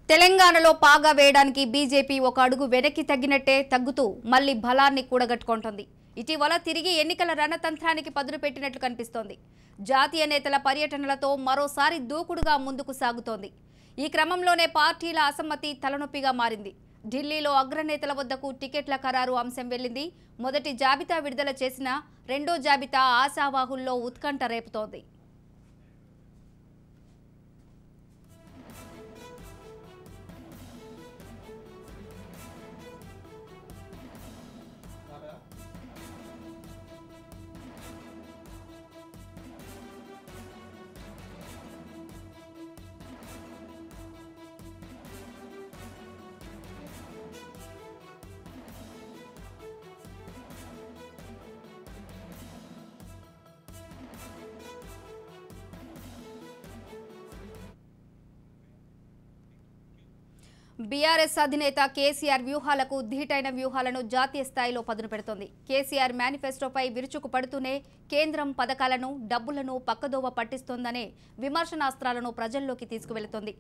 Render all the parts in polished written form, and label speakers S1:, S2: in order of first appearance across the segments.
S1: తెలంగాణలో పాగా వేయడానికి బీజేపీ ఒక అడుగు వెనక్కి తగ్గినట్టే తగ్గుతూ మళ్లీ బలాన్ని కూడగట్టుకుంటోంది. ఇటీవల తిరిగి ఎన్నికల రణతంత్రానికి పదును పెట్టినట్లు కనిపిస్తోంది. జాతీయ నేతల పర్యటనలతో మరోసారి దూకుడుగా ముందుకు సాగుతోంది. ఈ క్రమంలోనే పార్టీల అసమ్మతి తలనొప్పిగా మారింది. ఢిల్లీలో అగ్రనేతల వద్దకు టికెట్ల ఖరారు అంశం వెళ్లింది. మొదటి జాబితా విడుదల చేసిన రెండో జాబితా ఆశావాహుల్లో ఉత్కంఠ రేపుతోంది. బీఆర్ఎస్ అధినేత కేసీఆర్ వ్యూహాలకు ధీటైన వ్యూహాలను జాతీయ స్థాయిలో పదును పెడుతోంది. కేసీఆర్ మేనిఫెస్టోపై విరుచుకు పడుతూనే కేంద్రం పథకాలను, డబ్బులను పక్కదోవ పట్టిస్తోందనే విమర్శనాస్త్రాలను ప్రజల్లోకి తీసుకువెళుతోంది.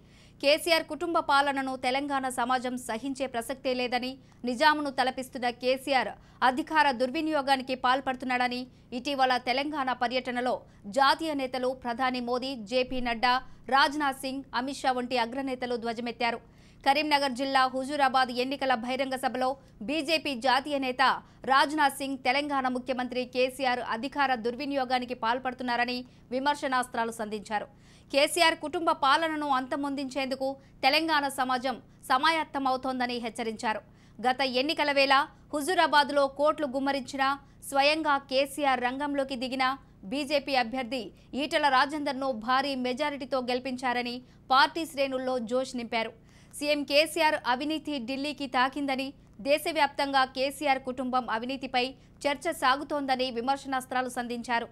S1: కేసీఆర్ కుటుంబ పాలనను తెలంగాణ సమాజం సహించే ప్రసక్తే లేదని, నిజామును తలపిస్తున్న కేసీఆర్ అధికార దుర్వినియోగానికి పాల్పడుతున్నాడని ఇటీవల తెలంగాణ పర్యటనలో జాతీయ నేతలు ప్రధాని మోదీ, జేపీ నడ్డా, రాజ్నాథ్ సింగ్, అమిత్ షా వంటి అగ్రనేతలు ధ్వజమెత్తారు. కరీంనగర్ జిల్లా హుజూరాబాద్ ఎన్నికల బహిరంగ సభలో బీజేపీ జాతీయ నేత రాజ్నాథ్ సింగ్ తెలంగాణ ముఖ్యమంత్రి కేసీఆర్ అధికార దుర్వినియోగానికి పాల్పడుతున్నారని విమర్శనాస్త్రాలు సంధించారు. కేసీఆర్ కుటుంబ పాలనను అంతమొందించేందుకు తెలంగాణ సమాజం సమాయత్తమవుతోందని హెచ్చరించారు. గత ఎన్నికల వేళ హుజూరాబాద్లో కోట్లు గుమ్మరించినా స్వయంగా కేసీఆర్ రంగంలోకి దిగిన బీజేపీ అభ్యర్థి ఈటల రాజేందర్ను భారీ మెజారిటీతో గెలిపించారని పార్టీ శ్రేణుల్లో జోష్ నింపారు. సీఎం కేసీఆర్ అవినీతి ఢిల్లీకి తాకిందని, దేశవ్యాప్తంగా కేసీఆర్ కుటుంబం అవినీతిపై చర్చ సాగుతోందని విమర్శనాస్త్రాలు సంధించారు.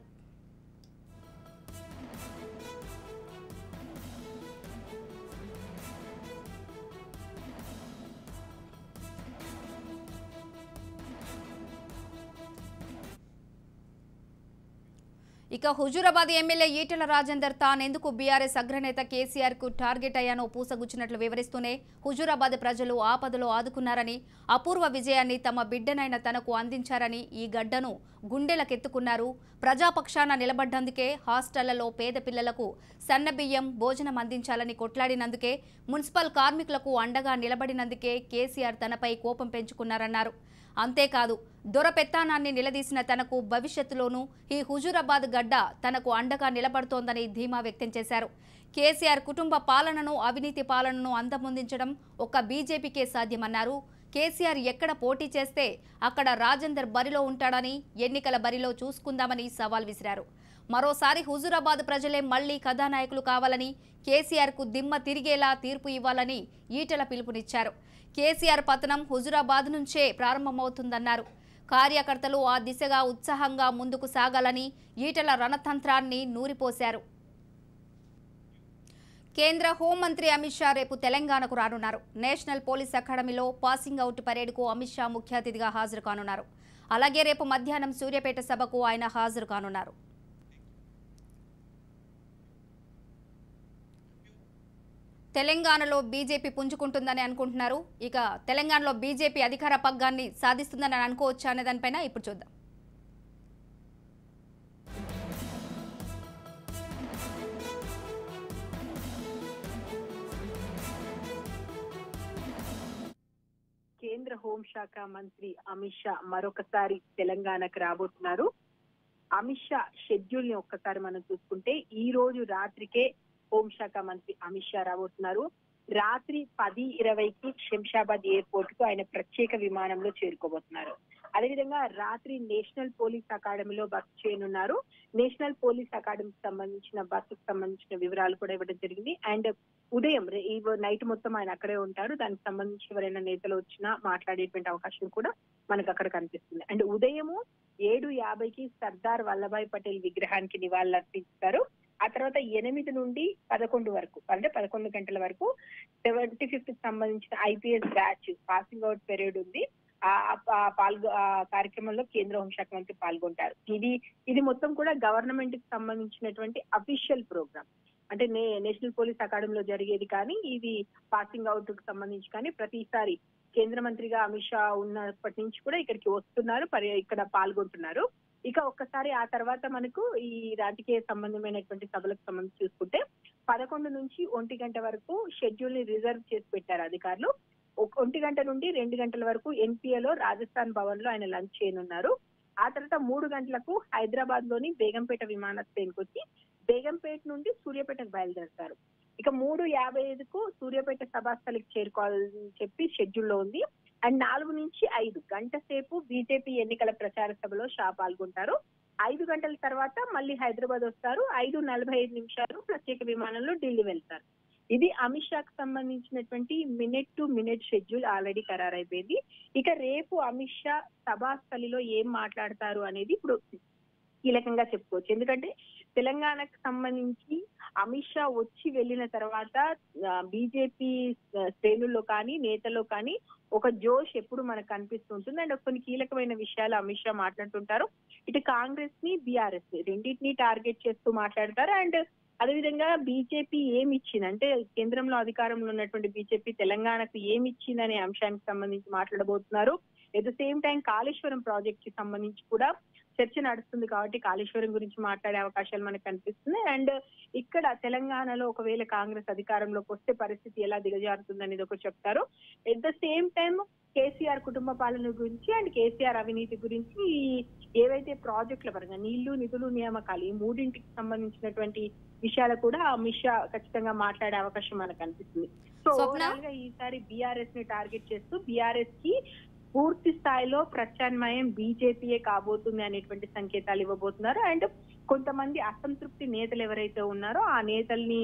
S1: ఇక హుజూరాబాద్ ఎమ్మెల్యే ఈటల రాజేందర్ తానెందుకు బీఆర్ఎస్ అగ్రనేత కేసీఆర్ కు టార్గెట్ అయ్యానో పూసగుచ్చినట్లు వివరిస్తూనే హుజూరాబాద్ ప్రజలు ఆపదలో ఆదుకున్నారని, అపూర్వ విజయాన్ని తమ బిడ్డనైన తనకు అందించారని, ఈ గడ్డను గుండెలకెత్తుకున్నారు. ప్రజాపక్షాన నిలబడ్డందుకే, హాస్టళ్లలో పేద పిల్లలకు సన్నబియ్యం, భోజనం అందించాలని కొట్లాడినందుకే, మున్సిపల్ కార్మికులకు అండగా నిలబడినందుకే కేసీఆర్ తనపై కోపం పెంచుకున్నారన్నారు. అంతేకాదు, దొరపెత్తానాన్ని నిలదీసిన తనకు భవిష్యత్తులోనూ ఈ హుజూరాబాద్ గడ్డ తనకు అండగా నిలబడుతోందని ధీమా వ్యక్తం చేశారు. కేసీఆర్ కుటుంబ పాలనను, అవినీతి పాలనను అంతమొందించడం ఒక్క బీజేపీకే సాధ్యమన్నారు. కేసీఆర్ ఎక్కడ పోటీ చేస్తే అక్కడ రాజేందర్ బరిలో ఉంటాడని, ఎన్నికల బరిలో చూసుకుందామని సవాల్ విసిరారు. మరోసారి హుజూరాబాద్ ప్రజలే మళ్లీ కథానాయకులు కావాలని, కేసీఆర్ కు దిమ్మ తిరిగేలా తీర్పు ఇవ్వాలని ఈటల పిలుపునిచ్చారు. కేసీఆర్ పతనం హుజూరాబాద్ నుంచే ప్రారంభమవుతుందన్నారు. కార్యకర్తలు ఆ దిశగా ఉత్సాహంగా ముందుకు సాగాలని ఈటల రణతంత్రాన్ని నూరిపోశారు. కేంద్ర హోంమంత్రి అమిత్ షా రేపు తెలంగాణకు రానున్నారు. నేషనల్ పోలీస్ అకాడమీలో పాసింగ్ అవుట్ పరేడ్కు అమిత్ షా ముఖ్య అతిథిగా హాజరు కానున్నారు. అలాగే రేపు మధ్యాహ్నం సూర్యాపేట సభకు ఆయన హాజరు కానున్నారు. తెలంగాణలో బీజేపీ పుంజుకుంటుందని అనుకుంటున్నారు. ఇక తెలంగాణలో బీజేపీ అధికార పగ్గాన్ని సాధిస్తుందని అనుకోవచ్చా అనే దానిపైన ఇప్పుడు చూద్దాం.
S2: కేంద్ర హోంశాఖ మంత్రి అమిత్ షా మరొకసారి తెలంగాణకు రాబోతున్నారు. అమిత్ షా షెడ్యూల్ ని ఒక్కసారి మనం చూసుకుంటే ఈ రోజు రాత్రికే హోంశాఖ మంత్రి అమిత్ షా రాబోతున్నారు. రాత్రి 10:20కి శంషాబాద్ ఎయిర్పోర్ట్ కు ఆయన ప్రత్యేక విమానంలో చేరుకోబోతున్నారు. అదేవిధంగా రాత్రి నేషనల్ పోలీస్ అకాడమీలో బస చేయనున్నారు. నేషనల్ పోలీస్ అకాడమీకి సంబంధించిన బస్సుకు సంబంధించిన వివరాలు కూడా ఇవ్వడం జరిగింది. అండ్ ఉదయం ఈ నైట్ మొత్తం ఆయన అక్కడే ఉంటారు. దానికి సంబంధించి ఎవరైనా నేతలు వచ్చినా మాట్లాడేటువంటి అవకాశం కూడా మనకు అక్కడ కనిపిస్తుంది. అండ్ ఉదయము 7:50కి సర్దార్ వల్లభాయ్ పటేల్ విగ్రహానికి నివాళులర్పిస్తారు. ఆ తర్వాత 8 నుండి 11 వరకు, అంటే 11 గంటల వరకు 75th సంబంధించిన IPS batch passing out period ఉంది. కార్యక్రమంలో కేంద్ర హోంశాఖ మంత్రి పాల్గొంటారు. ఇది మొత్తం కూడా గవర్నమెంట్ కి సంబంధించినటువంటి అఫీషియల్ ప్రోగ్రామ్. అంటే నేషనల్ పోలీస్ అకాడమీలో జరిగేది కానీ ఇది పాసింగ్ అవుట్ కు సంబంధించి కానీ ప్రతిసారి కేంద్ర మంత్రిగా అమిత్ షా ఉన్నప్పటి నుంచి కూడా ఇక్కడికి వస్తున్నారు, ఇక్కడ పాల్గొంటున్నారు. ఇక ఒక్కసారి ఆ తర్వాత మనకు ఈ రాజకీయ సంబంధమైనటువంటి సభలకు సంబంధించి చూసుకుంటే 11 నుంచి 1 గంట వరకు షెడ్యూల్ ని రిజర్వ్ చేసి పెట్టారు అధికారులు. 1 గంట నుండి 2 గంటల వరకు ఎన్పిఏలో రాజస్థాన్ భవన్ లో ఆయన లంచ్ చేయనున్నారు. ఆ తర్వాత 3 గంటలకు హైదరాబాద్ లోని బేగంపేట విమానాశ్రయానికి వచ్చి బేగంపేట నుండి సూర్యాపేటకు బయలుదేరతారు. ఇక 3:55కు సూర్యాపేట సభాస్థలికి చేరుకోవాలని చెప్పి షెడ్యూల్ లో ఉంది. అండ్ 4 నుంచి 5 గంట సేపు బీజేపీ ఎన్నికల ప్రచార సభలో షా పాల్గొంటారు. 5 గంటల తర్వాత మళ్ళీ హైదరాబాద్ వస్తారు. 5:45 ప్రత్యేక విమానంలో ఢిల్లీ వెళ్తారు. ఇది అమిత్ షాకు సంబంధించినటువంటి minute to minute schedule already ఖరారైపోయింది. ఇక రేపు అమిత్ షా సభాస్థలిలో ఏం మాట్లాడతారు అనేది ఇప్పుడు కీలకంగా చెప్పుకోవచ్చు. ఎందుకంటే తెలంగాణకు సంబంధించి అమిత్ షా వచ్చి వెళ్ళిన తర్వాత బీజేపీ శ్రేణుల్లో కానీ నేతల్లో కానీ ఒక జోష్ ఎప్పుడు మనకు కనిపిస్తుంటుంది. అండ్ కొన్ని కీలకమైన విషయాలు అమిత్ షా మాట్లాడుతుంటారు. ఇటు కాంగ్రెస్ ని బీఆర్ఎస్ ని రెండింటినీ టార్గెట్ చేస్తూ మాట్లాడతారు. అండ్ అదేవిధంగా బీజేపీ ఏమి ఇచ్చింది అంటే కేంద్రంలో అధికారంలో ఉన్నటువంటి బీజేపీ తెలంగాణకు ఏమి ఇచ్చిందనే అంశానికి సంబంధించి మాట్లాడబోతున్నారు. At the same time Kaleshwaram project కి సంబంధించి కూడా చర్చ నడుస్తుంది కాబట్టి కాళేశ్వరం గురించి మాట్లాడే అవకాశాలు మనకు కనిపిస్తున్నాయి. అండ్ ఇక్కడ తెలంగాణలో ఒకవేళ కాంగ్రెస్ అధికారంలోకి వస్తే పరిస్థితి ఎలా దిగజారుతుంది అనేది ఒకటి చెప్తారు. At the same time KCR కుటుంబ పాలన గురించి అండ్ కేసీఆర్ అవినీతి గురించి ఏవైతే ప్రాజెక్టుల పరంగా నీళ్లు నిధులు నియామకాలు ఈ మూడింటికి సంబంధించినటువంటి విషయాలు కూడా అమిత్ షా ఖచ్చితంగా మాట్లాడే అవకాశం మనకు కనిపిస్తుంది. సో ఓవరాల్ గా ఈసారి బీఆర్ఎస్ ని టార్గెట్ చేస్తూ బీఆర్ఎస్ కి పూర్తి స్థాయిలో ప్రత్యామ్నాయం బీజేపీయే కాబోతుంది అనేటువంటి సంకేతాలు ఇవ్వబోతున్నారు. అండ్ కొంతమంది అసంతృప్తి నేతలు ఎవరైతే ఉన్నారో ఆ నేతల్ని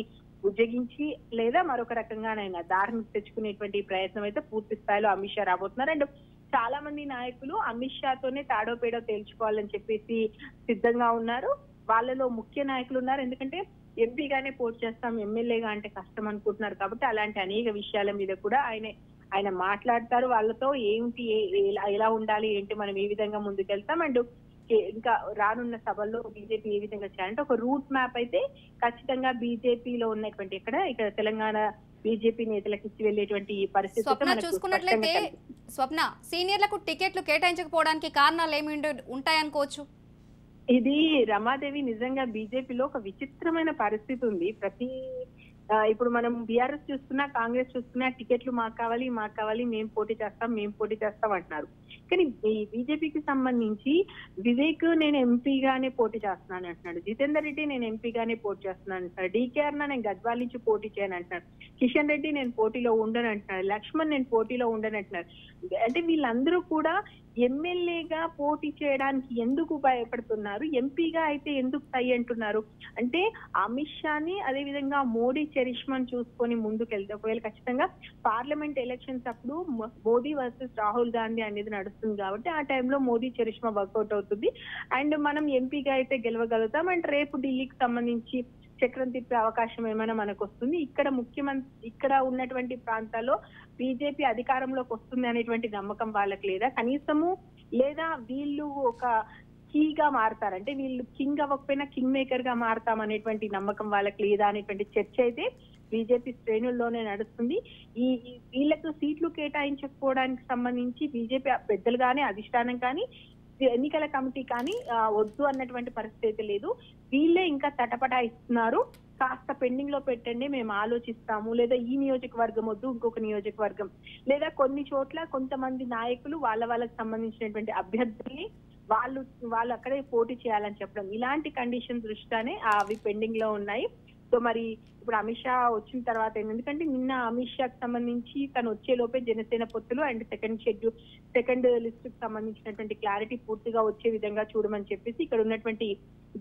S2: ఉజ్జగించి లేదా మరొక రకంగానైనా దారిని తెచ్చుకునేటువంటి ప్రయత్నం అయితే పూర్తి స్థాయిలో అమిత్ షా రాబోతున్నారు. అండ్ చాలా మంది నాయకులు అమిత్ షాతోనే తాడో పేడో తేల్చుకోవాలని చెప్పేసి సిద్ధంగా ఉన్నారు. వాళ్ళలో ముఖ్య నాయకులు ఉన్నారు. ఎందుకంటే ఎంపీగానే పోటీ చేస్తాం, ఎమ్మెల్యేగా అంటే కష్టం అనుకుంటున్నారు కాబట్టి అలాంటి అనేక విషయాల మీద కూడా ఆయన మాట్లాడతారు. వాళ్ళతో ఏంటి ఎలా ఉండాలి ఏంటి మనం ఏ విధంగా ముందుకెళ్తాం అండ్ ఇంకా రానున్న సభల్లో బీజేపీ ఏ విధంగా చేయాలంటే ఒక రూట్ మ్యాప్ అయితే ఖచ్చితంగా బీజేపీలో ఉన్నటువంటి ఇక్కడ తెలంగాణ బీజేపీ నేతలకు ఇచ్చి వెళ్లేటువంటి పరిస్థితి
S1: చూసుకున్నట్లయితే స్వప్న సీనియర్లకు టికెట్లు కేటాయించకపోవడానికి కారణాలు ఏమి ఉంటాయనుకోవచ్చు.
S2: ఇది రమాదేవి నిజంగా బీజేపీలో ఒక విచిత్రమైన పరిస్థితి ఉంది. ఇప్పుడు మనం బీఆర్ఎస్ చూస్తున్నా కాంగ్రెస్ చూస్తున్నా టికెట్లు మాకు కావాలి మేము పోటీ చేస్తాం అంటున్నారు. కానీ బీజేపీకి సంబంధించి వివేక్ నేను ఎంపీగానే పోటీ చేస్తున్నాను అంటున్నాడు, జితేందర్ రెడ్డి నేను ఎంపీగానే పోటీ చేస్తున్నాను అంటున్నాడు, డీకేఆర్ నేను గద్వాల నుంచి పోటీ చేయను అంటున్నాడు, కిషన్ రెడ్డి నేను పోటీలో ఉండను అంటున్నాడు, లక్ష్మణ్ నేను పోటీలో ఉండను అంటున్నాడు. అంటే వీళ్ళందరూ కూడా ఎమ్మెల్యేగా పోటీ చేయడానికి ఎందుకు భయపడుతున్నారు, ఎంపీగా అయితే ఎందుకు సై అంటున్నారు అంటే అమిత్ షాని అదే విధంగా మోడీ చరిష్మాని చూసుకొని ముందుకెళ్తే ఒకవేళ ఖచ్చితంగా పార్లమెంట్ ఎలక్షన్స్ అప్పుడు మోదీ వర్సెస్ రాహుల్ గాంధీ అనేది నడుస్తుంది కాబట్టి ఆ టైంలో మోదీ చరిష్మా వర్కౌట్ అవుతుంది అండ్ మనం ఎంపీగా అయితే గెలవగలుగుతాం అండ్ రేపు ఢిల్లీకి సంబంధించి చక్రం తిప్పే అవకాశం ఏమైనా మనకు వస్తుంది. ఇక్కడ ఉన్నటువంటి ప్రాంతాల్లో బీజేపీ అధికారంలోకి వస్తుంది అనేటువంటి నమ్మకం వాళ్ళకి లేదా వీళ్ళు ఒక కీగా మారతారంటే వీళ్ళు కింగ్ అవ్వకపోయినా కింగ్ మేకర్ గా మారతాం అనేటువంటి నమ్మకం వాళ్ళకి లేదా అనేటువంటి చర్చ అయితే బీజేపీ శ్రేణుల్లోనే నడుస్తుంది. వీళ్ళకు సీట్లు కేటాయించకపోవడానికి సంబంధించి బీజేపీ పెద్దలు కానీ అధిష్టానం కానీ ఎన్నికల కమిటీ కానీ వద్దు అన్నటువంటి పరిస్థితి లేదు. వీళ్ళే ఇంకా తటపటాయిస్తున్నారు, కాస్త పెండింగ్ లో పెట్టండి మేము ఆలోచిస్తాము, లేదా ఈ నియోజకవర్గం వద్దు ఇంకొక నియోజకవర్గం, లేదా కొన్ని చోట్ల కొంతమంది నాయకులు వాళ్ళకి సంబంధించినటువంటి అభ్యర్థుల్ని వాళ్ళు అక్కడే పోటీ చేయాలని చెప్పడం, ఇలాంటి కండిషన్ దృష్ట్యానే అవి పెండింగ్ లో ఉన్నాయి. సో మరి ఇప్పుడు అమిత్ షా వచ్చిన తర్వాత ఎందుకంటే నిన్న అమిత్ షాకి సంబంధించి తను వచ్చే లోపే జనసేన పొత్తులు అండ్ సెకండ్ లిస్ట్ కి సంబంధించినటువంటి క్లారిటీ పూర్తిగా వచ్చే విధంగా చూడమని చెప్పేసి ఇక్కడ ఉన్నటువంటి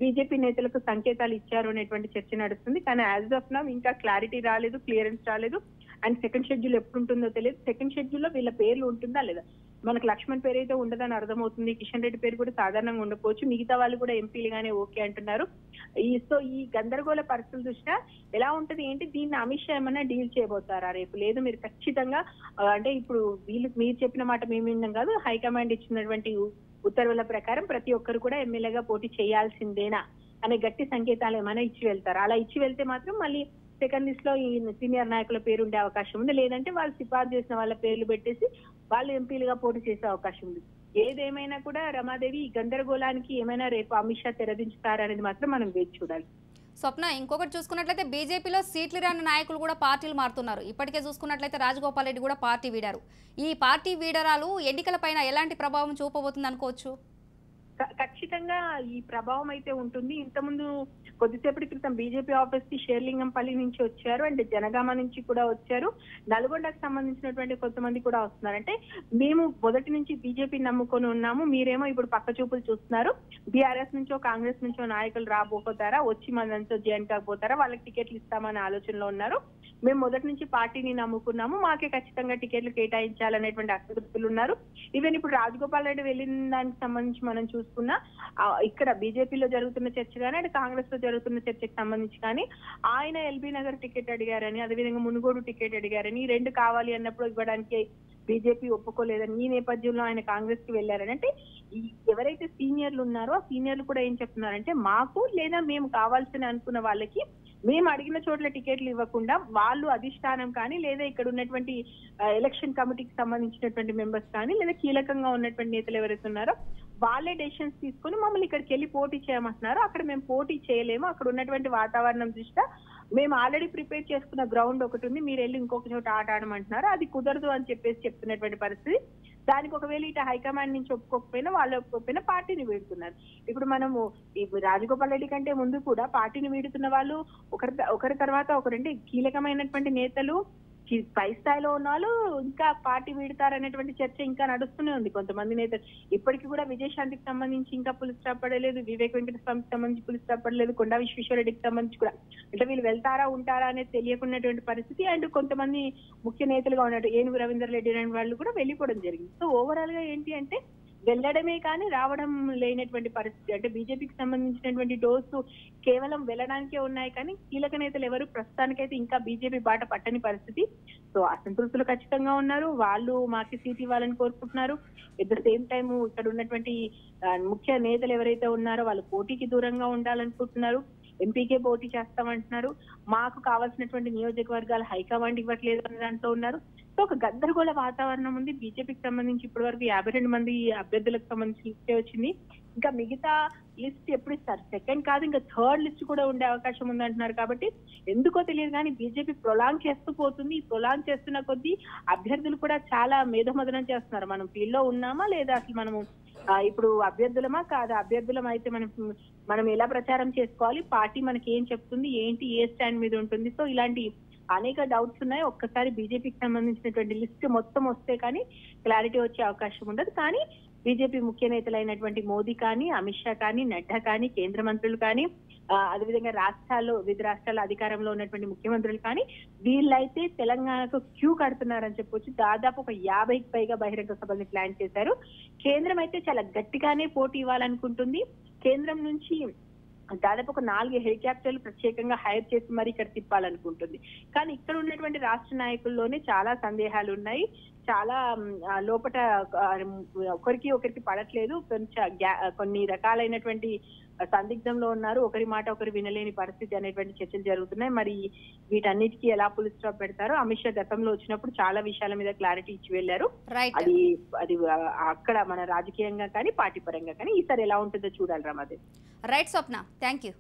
S2: బీజేపీ నేతలకు సంకేతాలు ఇచ్చారు అనేటువంటి చర్చ నడుస్తుంది. కానీ యాజ్ ఆఫ్ నౌ ఇంకా క్లారిటీ రాలేదు, క్లియరెన్స్ రాలేదు అండ్ సెకండ్ షెడ్యూల్ ఎప్పుడు ఉంటుందో తెలియదు. సెకండ్ షెడ్యూల్ లో వీళ్ళ పేర్లు ఉంటుందా లేదా, మనకు లక్ష్మణ్ పేరు అయితే ఉండదని అర్థమవుతుంది, కిషన్ రెడ్డి పేరు కూడా సాధారణంగా ఉండకపోవచ్చు, మిగతా వాళ్ళు కూడా ఎంపీలుగానే ఓకే అంటున్నారు. సో ఈ గందరగోళ పరిస్థితుల దృష్ట్యా ఎలా ఉంటది ఏంటి, దీన్ని అమిత్ షా ఏమన్నా డీల్ చేయబోతారా రేపు, లేదు మీరు ఖచ్చితంగా అంటే ఇప్పుడు మీరు చెప్పిన మాట మేము విన్నాం కాదు, హైకమాండ్ ఇచ్చినటువంటి ఉత్తర్వుల ప్రకారం ప్రతి ఒక్కరు కూడా ఎమ్మెల్యేగా పోటీ చేయాల్సిందేనా అనే గట్టి సంకేతాలు ఏమైనా ఇచ్చి వెళ్తారు. అలా ఇచ్చి వెళ్తే మాత్రం మళ్ళీ సెకండ్ లిస్ట్ లో ఈ సీనియర్ నాయకుల పేరు ఉండే అవకాశం ఉంది. లేదంటే వాళ్ళు సిఫార్సు చేసిన వాళ్ళ పేర్లు పెట్టేసి వాళ్ళు ఎంపీలుగా పోటీ చేసే అవకాశం ఉంది. ఏదేమైనా కూడా రమాదేవి ఈ గందరగోళానికి ఏమైనా రేపు అమిత్ షా తెరదించుతారనేది మాత్రం మనం వేచి చూడాలి.
S1: స్వప్న, ఇంకొకటి చూసుకున్నట్లయితే బీజేపీలో సీట్లు రాని నాయకులు కూడా పార్టీలు మారుతున్నారు. ఇప్పటికే చూసుకున్నట్లయితే రాజగోపాల్ రెడ్డి కూడా పార్టీ వీడారు. ఈ పార్టీ వీడరాలు ఎన్నికలపైన ఎలాంటి ప్రభావం చూపబోతుంది అనుకోవచ్చు?
S2: ఖచ్చితంగా ఈ ప్రభావం అయితే ఉంటుంది. ఇంతకుముందు కొద్దిసేపటి క్రితం బీజేపీ ఆఫీస్ కి షేర్లింగంపల్లి నుంచి వచ్చారు, అండ్ జనగామ నుంచి కూడా వచ్చారు, నల్గొండకు సంబంధించినటువంటి కొంతమంది కూడా వస్తున్నారు. అంటే మేము మొదటి నుంచి బీజేపీ నమ్ముకొని ఉన్నాము, మీరేమో ఇప్పుడు పక్క చూపులు చూస్తున్నారు, బీఆర్ఎస్ నుంచో కాంగ్రెస్ నుంచో నాయకులు రాబోతారా, వచ్చి మన నుంచో జాయిన్ కాకపోతారా, వాళ్ళకి టికెట్లు ఇస్తామనే ఆలోచనలో ఉన్నారు. మేము మొదటి నుంచి పార్టీని నమ్ముకున్నాము, మాకే ఖచ్చితంగా టికెట్లు కేటాయించాలనేటువంటి అసంతృప్తులు ఉన్నారు. ఈవెన్ ఇప్పుడు రాజగోపాల్ రెడ్డి వెళ్ళిన దానికి సంబంధించి మనం చూసుకున్నా ఇక్కడ బీజేపీలో జరుగుతున్న చర్చ కానీ అటు కాంగ్రెస్ లో జరుగుతున్న చర్చకు సంబంధించి కానీ ఆయన ఎల్బీ నగర్ టికెట్ అడిగారని, అదేవిధంగా మునుగోడు టికెట్ అడిగారని, ఈ రెండు కావాలి అన్నప్పుడు ఇవ్వడానికి బీజేపీ ఒప్పుకోలేదని, ఈ నేపథ్యంలో ఆయన కాంగ్రెస్ కి వెళ్ళారని. అంటే ఎవరైతే సీనియర్లు ఉన్నారో ఆ సీనియర్లు కూడా ఏం చెప్తున్నారంటే మాకు లేదా మేము కావాల్సిన అనుకున్న వాళ్ళకి మేము అడిగిన చోట్ల టికెట్లు ఇవ్వకుండా వాళ్ళు అధిష్టానం కానీ లేదా ఇక్కడ ఉన్నటువంటి ఎలక్షన్ కమిటీకి సంబంధించినటువంటి మెంబర్స్ కానీ లేదా కీలకంగా ఉన్నటువంటి నేతలు ఎవరైతే ఉన్నారో వాళ్ళే డెసిషన్స్ తీసుకుని మమ్మల్ని ఇక్కడికి వెళ్ళి పోటీ చేయమంటున్నారు. అక్కడ మేము పోటీ చేయలేము, అక్కడ ఉన్నటువంటి వాతావరణం దృష్ట్యా మేము ఆల్రెడీ ప్రిపేర్ చేసుకున్న గ్రౌండ్ ఒకటి ఉంది, మీరు వెళ్ళి ఇంకొక చోట ఆట ఆడమంటున్నారు, అది కుదరదు అని చెప్పేసి చెప్తున్నటువంటి పరిస్థితి. దానికి ఒకవేళ ఇటు హైకమాండ్ నుంచి ఒప్పుకోకపోయినా వాళ్ళు ఒప్పుకోకపోయినా పార్టీని వీడుతున్నారు. ఇప్పుడు మనము ఈ రాజగోపాల్ రెడ్డి కంటే ముందు కూడా పార్టీని వీడుతున్న వాళ్ళు ఒకరి తర్వాత ఒకరంటే కీలకమైనటువంటి నేతలు పై స్థాయిలో ఉన్న వాళ్ళు ఇంకా పార్టీ వీడతారనేటువంటి చర్చ ఇంకా నడుస్తూనే ఉంది. కొంతమంది నేతలు ఇప్పటికీ కూడా విజయశాంతికి సంబంధించి ఇంకా పులి స్టాప్ పడలేదు, వివేక్ వెంకటస్వామికి సంబంధించి పులి స్టాప్ పడలేదు, కొండా విశ్వేశ్వరరెడ్డికి సంబంధించి కూడా అంటే వీళ్ళు వెళ్తారా ఉంటారా అనేది తెలియకున్నటువంటి పరిస్థితి. అండ్ కొంతమంది ముఖ్య నేతలుగా ఉన్నట్టు ఏనుగు రవీందర్ రెడ్డి అనే వాళ్ళు కూడా వెళ్ళిపోవడం జరిగింది. సో ఓవరాల్ గా ఏంటి అంటే వెళ్ళడమే కానీ రావడం లేనటువంటి పరిస్థితి. అంటే బీజేపీకి సంబంధించినటువంటి డోసు కేవలం వెళ్ళడానికే ఉన్నాయి కానీ కీలక నేతలు ఎవరు ప్రస్తుతానికైతే ఇంకా బీజేపీ బాట పట్టని పరిస్థితి. సో అసంతృప్తులు ఖచ్చితంగా ఉన్నారు, వాళ్ళు మాకి సీట్ ఇవ్వాలని కోరుకుంటున్నారు. ఎట్ ద సేమ్ టైమ్ ఇక్కడ ఉన్నటువంటి ముఖ్య నేతలు ఎవరైతే ఉన్నారో వాళ్ళు పోటీకి దూరంగా ఉండాలనుకుంటున్నారు, ఎంపీకే పోటీ చేస్తామంటున్నారు, మాకు కావాల్సినటువంటి నియోజకవర్గాలు హైకమాండ్ ఇవ్వట్లేదు అనే దాంట్లో ఉన్నారు. సో ఒక గందరగోళ వాతావరణం ఉంది. బీజేపీకి సంబంధించి ఇప్పటి వరకు 52 మంది అభ్యర్థులకు సంబంధించి లిస్టే వచ్చింది. ఇంకా మిగతా లిస్ట్ ఎప్పుడు ఇస్తారు, సెకండ్ కాదు ఇంకా థర్డ్ లిస్ట్ కూడా ఉండే అవకాశం ఉంది అంటున్నారు. కాబట్టి ఎందుకో తెలియదు కానీ బీజేపీ ప్రొలాంగ్ చేస్తూ పోతుంది. ఈ ప్రొలాంగ్ చేస్తున్న కొద్దీ అభ్యర్థులు కూడా చాలా మేధోమదనం చేస్తున్నారు. మనం ఫీల్డ్ లో ఉన్నామా లేదా, అసలు మనము ఇప్పుడు అభ్యర్థులమా కాదా, అభ్యర్థులం అయితే మనం ఎలా ప్రచారం చేసుకోవాలి, పార్టీ మనకి ఏం చెప్తుంది, ఏంటి ఏ స్టాండ్ మీద ఉంటుంది. సో ఇలాంటి అనేక డౌట్స్ ఉన్నాయి. ఒక్కసారి బీజేపీకి సంబంధించినటువంటి లిస్ట్ మొత్తం వస్తే కానీ క్లారిటీ వచ్చే అవకాశం ఉండదు. కానీ బీజేపీ ముఖ్య నేతలైనటువంటి మోదీ కానీ, అమిత్ షా కానీ, నడ్డా కానీ, కేంద్ర మంత్రులు కానీ, అదేవిధంగా వివిధ రాష్ట్రాల అధికారంలో ఉన్నటువంటి ముఖ్యమంత్రులు కానీ వీళ్ళైతే తెలంగాణకు క్యూ కడుతున్నారని చెప్పొచ్చు. దాదాపు ఒక 50కి పైగా బహిరంగ సభల్ని ప్లాన్ చేశారు. కేంద్రం అయితే చాలా గట్టిగానే పోటీ ఇవ్వాలనుకుంటుంది. కేంద్రం నుంచి దాదాపు ఒక 4 హెలికాప్టర్లు ప్రత్యేకంగా హైర్ చేసి మరి ఇక్కడ తిప్పాలనుకుంటుంది. కానీ ఇక్కడ ఉన్నటువంటి రాష్ట్ర నాయకుల్లోనే చాలా సందేహాలు ఉన్నాయి. చాలా లోపట ఒకరికి పడట్లేదు, కొన్ని రకాలైనటువంటి సందిగ్ధంలో ఉన్నారు, ఒకరి మాట ఒకరు వినలేని పరిస్థితి అనేటువంటి చర్చలు జరుగుతున్నాయి. మరి వీటన్నిటికీ ఎలా పులి స్టాప్ పెడతారో అమిత్ షా గతంలో వచ్చినప్పుడు చాలా విషయాల మీద క్లారిటీ ఇచ్చి వెళ్లారు. అది అక్కడ మన రాజకీయంగా కానీ పార్టీ పరంగా కానీ ఈసారి ఎలా ఉంటుందో చూడాలి Ramadevi.
S1: Right Swapna, thank you.